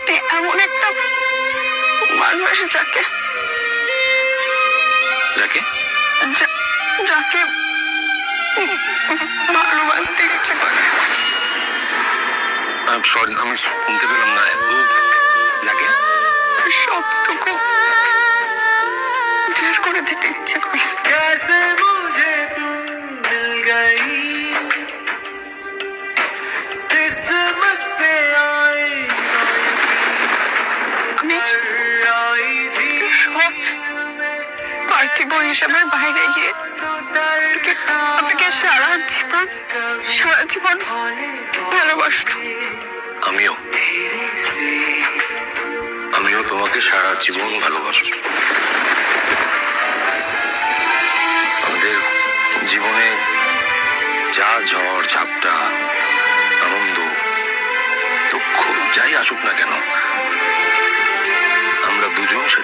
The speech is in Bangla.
আপনি এমন একটা মানুষ যাকে যাকে যাকে ভালোবাসতে ইচ্ছে করে। সরি, আমি শুনতে পেলাম না। যাকে সবটুকু উজাড় করে দিতে ইচ্ছে করে। कैसे मुझे तुम मिल गई, किस्मत पे आई আমি आई थी সব পার্থিব হিসাবের বাইরে গিয়ে আপনাকে সারা জীবন ভালোবাসবো। আমিও তোমাকে সারা জীবন ভালোবাসবো। আমাদের জীবনে যা ঝড় ঝাপটা, আনন্দ, দুঃখ যাই আসুক না কেন, আমরা দুজন সেটা